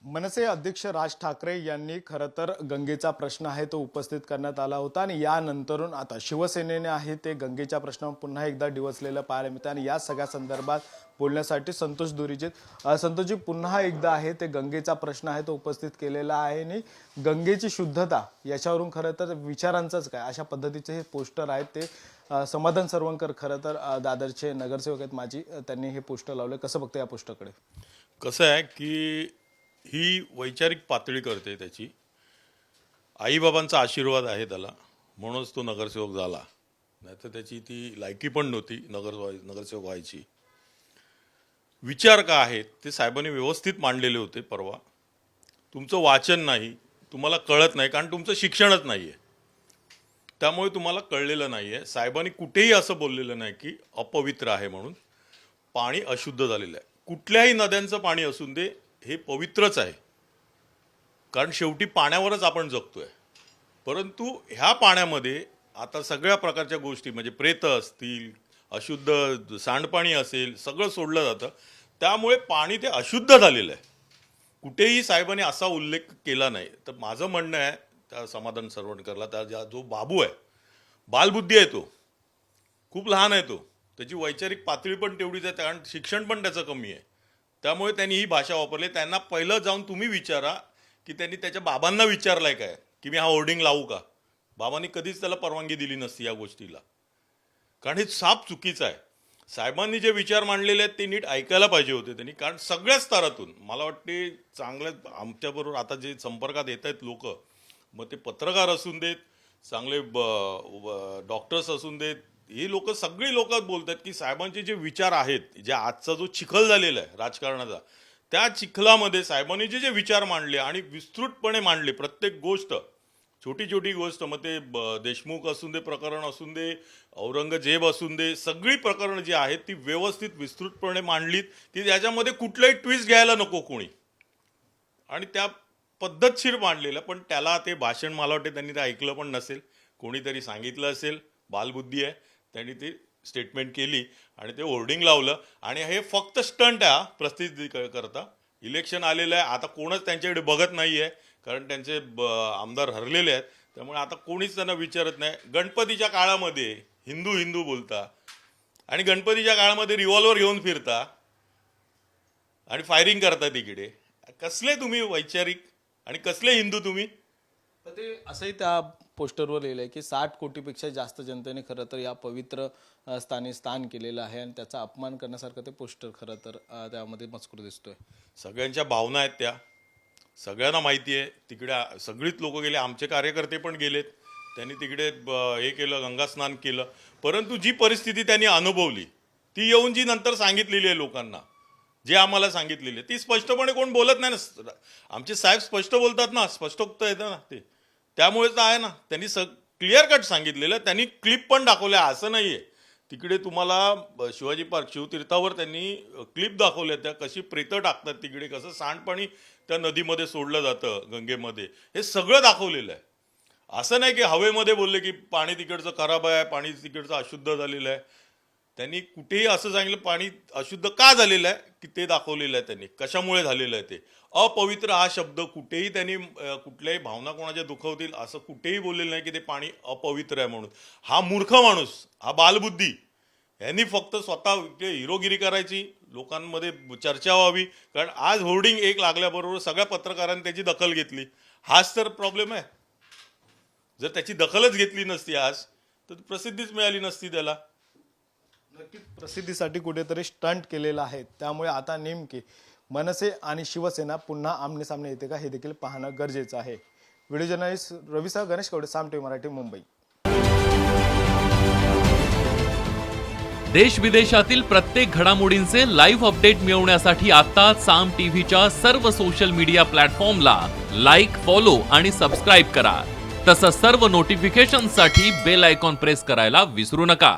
मनसे अध्यक्ष राज ठाकरे यांनी खरं तर गंगेचा प्रश्न आहे तो उपस्थित करण्यात आला होता आणि यानंतरून आता शिवसेनेने आहे ते गंगेच्या प्रश्नावर पुन्हा एकदा डिवचलेलं पाहायला मिळतं आणि या सगळ्या संदर्भात बोलण्यासाठी संतोषजी पुन्हा एकदा आहे ते गंगेचा प्रश्न आहे तो उपस्थित केलेला आहे आणि गंगेची शुद्धता याच्यावरून खरं तर विचारांचंच काय अशा पद्धतीचे हे पोस्टर आहेत ते समाधान सरवंकर खरं तर दादरचे नगरसेवक आहेत माझी त्यांनी हे पोस्टर लावले. कसं बघतं या पोस्टरकडे? कसं आहे की ही वैचारिक पातळी करते त्याची. आईबाबांचा आशीर्वाद आहे त्याला म्हणूनच तो नगरसेवक झाला, नाहीतर त्याची ती लायकी पण नव्हती नगरसेवक व्हायची. विचार का आहेत ते साहेबांनी व्यवस्थित मांडलेले होते परवा. तुमचं वाचन नाही, तुम्हाला कळत नाही कारण तुमचं शिक्षणच नाही आहे, त्यामुळे तुम्हाला कळलेलं नाही आहे. साहेबांनी कुठेही असं बोललेलं नाही की अपवित्र आहे म्हणून. पाणी अशुद्ध झालेलं आहे. कुठल्याही नद्यांचं पाणी असून दे हे पवित्रच आहे, कारण शेवटी पाण्यावरच आपण जगतोय. परंतु ह्या पाण्यामध्ये आता सगळ्या प्रकारच्या गोष्टी म्हणजे प्रेत असतील, अशुद्ध सांडपाणी असेल, सगळं सोडलं जातं. त्यामुळे पाणी ते अशुद्ध झालेलं आहे. कुठेही साहेबांनी असा उल्लेख केला नाही. तर माझं म्हणणं आहे त्या समाधान सरवणकरला, त्या जो बाबू आहे, बालबुद्धी आहे, तो खूप लहान आहे, त्याची वैचारिक पातळी पण तेवढीच आहे, कारण शिक्षण पण त्याचं कमी आहे. त्यामुळे त्यांनी ही भाषा वापरली. त्यांना पहिलं जाऊन तुम्ही विचारा की त्यांनी त्याच्या बाबांना विचारलाय काय की मी हा होर्डिंग लावू का. बाबांनी कधीच त्याला परवानगी दिली नसती या गोष्टीला, कारण हे साफ चुकीचं आहे. साहेबांनी जे विचार मांडलेले आहेत ते नीट ऐकायला पाहिजे होते त्यांनी, कारण सगळ्या स्तरातून मला वाटते चांगल्या आमच्याबरोबर आता जे संपर्कात येत आहेत लोक, मग ते पत्रकार असून देत, चांगले डॉक्टर्स असून देत, ही लोक सगळी लोक बोलतात की साहेबांचे जे विचार आहेत, जे आजचा जो चिखल झालेला आहे राजकारणाचा, त्या चिखलामध्ये साहेबांनी जे विचार मांडले आणि विस्तृतपणे मांडले, प्रत्येक गोष्ट, छोटी छोटी गोष्ट, मग ते देशमुख असून दे प्रकरण असून दे, औरंगजेब असून दे, सगळी प्रकरणं जी आहेत ती व्यवस्थित विस्तृतपणे मांडलीत की त्याच्यामध्ये कुठलाही ट्विस्ट घ्यायला नको कोणी, आणि त्या पद्धतशीर मांडलेलं. पण त्याला ते भाषण मला वाटते त्यांनी ते ऐकलं पण नसेल, कोणीतरी सांगितलं असेल, बालबुद्धी आहे, त्यांनी ती स्टेटमेंट केली आणि ते होर्डिंग लावलं. आणि हे फक्त स्टंट आहे प्रसिद्धी करता. इलेक्शन आलेलं आहे, आता कोणच त्यांच्याकडे बघत नाही आहे, कारण त्यांचे आमदार हरलेले आहेत. त्यामुळे आता कोणीच त्यांना विचारत नाही. गणपतीच्या काळामध्ये हिंदू हिंदू बोलता आणि गणपतीच्या काळामध्ये रिव्हॉल्वर घेऊन फिरता आणि फायरिंग करता तिकडे. कसले तुम्ही वैचारिक आणि कसले हिंदू तुम्ही? ते असंही त्या पोस्टरवर लिहिलं आहे की 60 कोटीपेक्षा जास्त जनतेने खरं तर या पवित्र स्थानी स्थान केलेलं आहे आणि त्याचा अपमान करण्यासारखं ते पोस्टर खरं तर त्यामध्ये मजकूर दिसतोय. सगळ्यांच्या भावना आहेत त्या, सगळ्यांना माहिती आहे. तिकडे सगळीच लोक गेले, आमचे कार्यकर्ते पण गेलेत, त्यांनी तिकडे हे केलं, गंगा स्नान केलं. परंतु जी परिस्थिती त्यांनी अनुभवली ती येऊन जी नंतर सांगितलेली आहे लोकांना, जे आम्हाला सांगितलेले, ती स्पष्टपणे कोण बोलत नाही ना. आमचे साहेब स्पष्ट बोलतात ना, स्पष्टोक्त येतं ना ते, त्यामुळे तर आहे ना. त्यांनी क्लिअर कट सांगितलेलं, त्यांनी क्लिप पण दाखवल्या. असं नाही आहे, तिकडे तुम्हाला शिवाजी पार्क शिवतीर्थावर त्यांनी क्लिप दाखवल्या, त्या कशी प्रेतं टाकतात तिकडे, कसं सांडपाणी त्या नदीमध्ये सोडलं जातं गंगेमध्ये, हे सगळं दाखवलेलं आहे. असं नाही की हवेमध्ये बोलले की पाणी तिकडचं खराब आहे, पाणी तिकडचं अशुद्ध झालेलं आहे. त्यांनी कुठेही असं सांगितलं पाणी अशुद्ध का झालेलं आहे की ते दाखवलेलं आहे त्यांनी, कशामुळे झालेलं आहे ते. अपवित्र हा शब्द कुठेही त्यांनी कुठल्याही भावना कोणाच्या दुखवतील असं कुठेही बोललेलं नाही की ते पाणी अपवित्र आहे म्हणून. हा मूर्ख माणूस, हा बालबुद्धी, यांनी फक्त स्वतः हिरोगिरी करायची, लोकांमध्ये चर्चा व्हावी, कारण आज होर्डिंग एक लागल्याबरोबर सगळ्या पत्रकारांनी त्याची दखल घेतली. हाच तर प्रॉब्लेम आहे. जर त्याची दखलच घेतली नसती आज तर प्रसिद्धीच मिळाली नसती त्याला. नक्कीच प्रसिद्धीसाठी कुठेतरी स्टंट केलेला आहे. त्यामुळे आता नेमके मनसे आणि शिवसेना पुन्हा आमने सामने येते का हे देखील पाहणं गरजेचं आहे. व्हिडिओ जर्नलिस्ट रवीसह गणेश कवडे, साम टीव्ही मराठी, मुंबई. देश विदेशातील प्रत्येक घडामोडींचे लाईव्ह अपडेट मिळवण्यासाठी आता साम टीव्हीच्या सर्व सोशल मीडिया प्लॅटफॉर्मला लाईक, फॉलो आणि सबस्क्राईब करा. तसंच सर्व नोटिफिकेशनसाठी बेल आयकॉन प्रेस करायला विसरू नका.